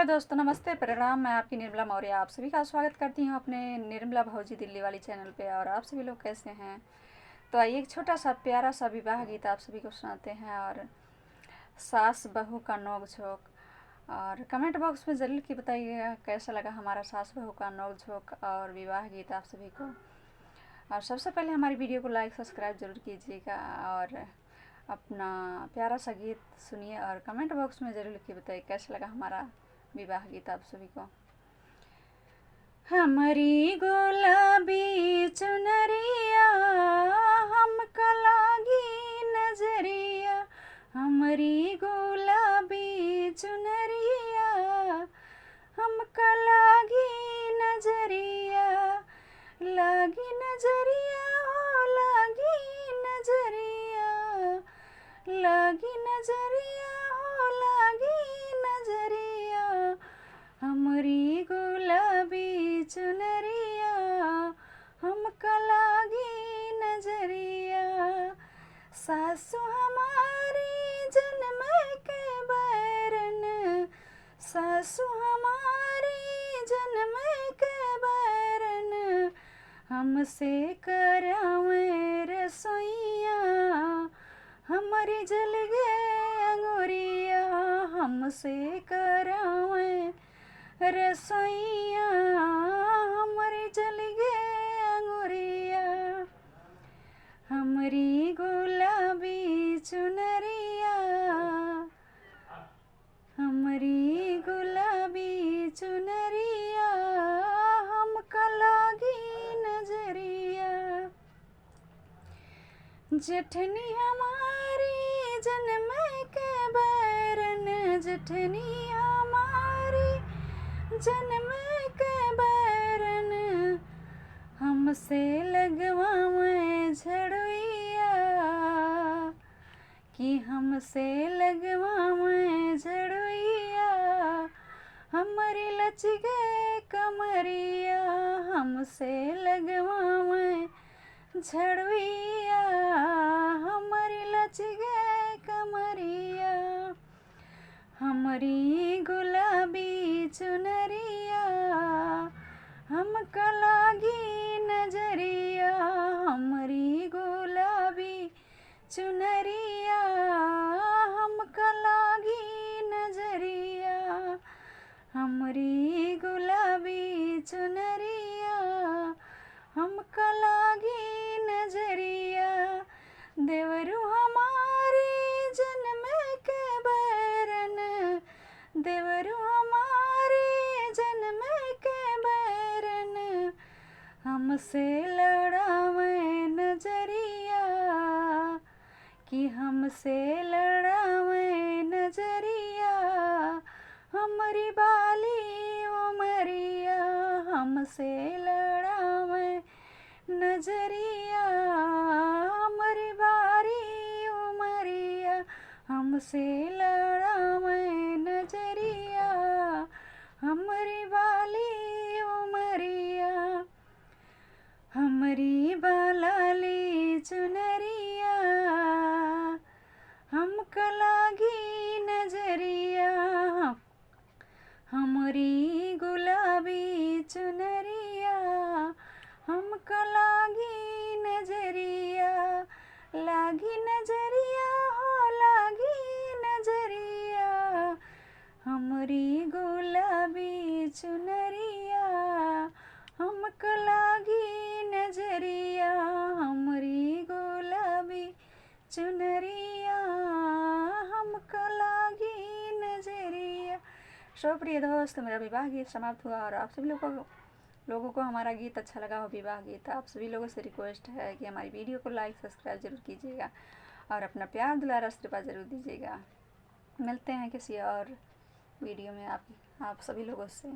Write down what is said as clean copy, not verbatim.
Hello दोस्तों, नमस्ते, प्रणाम। मैं आपकी निर्मला मौर्य आप सभी का स्वागत करती हूँ अपने निर्मला भौजी दिल्ली वाली चैनल पे। और आप सभी लोग कैसे हैं? तो आइए एक छोटा सा प्यारा सा विवाह गीत आप सभी को सुनाते हैं, और सास बहू का नोक झोंक। और कमेंट बॉक्स में ज़रूर कि बताइएगा कैसा लगा हमारा सास बहू का नोक झोंक और विवाह गीत आप सभी को। और सबसे पहले हमारी वीडियो को लाइक सब्सक्राइब जरूर कीजिएगा और अपना प्यारा सा गीत सुनिए, और कमेंट बॉक्स में ज़रूर लिख के बताइए कैसा लगा हमारा विवाह गीत आप सभी को। हमारी गुलाबी चुनरिया हमका लागी नजरिया, हमारी गुलाबी चुनरिया हमका लागी नजरिया, लागी नजरिया हो लागी नजरिया, लागी नजरिया हो लागी नजरिया, हमारी गुलाबी चुनरिया हमका लागी नजरिया। सासु हमारी जन्म के बैरन, सासु हमारी जन्म के बैरन, हमसे करावे रसोइया, हमारी जल गए अंगूरिया, हमसे करावे रसोइया, हमारी जल गए अंगूरिया, हमारी गुलाबी चुनरिया, हमारी गुलाबी चुनरिया हमका लागी नजरिया। जेठनी हमारी जन्म के बैरन, जेठनी हमारी जन्म के बैरन, हमसे लगवावे झड़ुइया, कि हमसे लगवावे झड़ुइया, हमारी लच गए कमरिया, हमसे लगवावे झड़ुइया, हमारी लच गए कमरिया, हमारी गुलाबी चुनरिया हमका लागी नजरिया, हमारी गुलाबी चुनरिया हमका लागी नजरिया, हमारी गुलाबी चुनरिया हमका लागी नजरिया। देवरू हमारे जन्म के बैरन, देवरू हमारे जन्म के बैरन, हमसे लड़ावे नजरिया, कि हमसे लड़ावे नजरिया, हमारी बाली उमरिया, हमसे लड़ावे नजरिया, हमारी बारी उमरिया, हमसे लड़ावे नजरिया, हमारी बाली उमरिया, हमारी बालाली चुनरिया हमका लागी नजरिया, हमारी गुलाबी चुनरिया हमका लागी नजरिया, लागी नजरिया हो लागी नजरिया, हमारी गुलाबी चुनरिया हमका लागी नजरिया, हमारी गुलाबी चुनरिया हमका लागी नजरिया। सो प्रिय दोस्त, मेरा विवाह गीत समाप्त हुआ, और आप सभी लोगों को हमारा गीत अच्छा लगा हो, विवाह गीत। आप सभी लोगों से रिक्वेस्ट है कि हमारी वीडियो को लाइक सब्सक्राइब जरूर कीजिएगा और अपना प्यार दुलार आशीर्वाद जरूर दीजिएगा। मिलते हैं किसी और वीडियो में आप सभी लोगों से।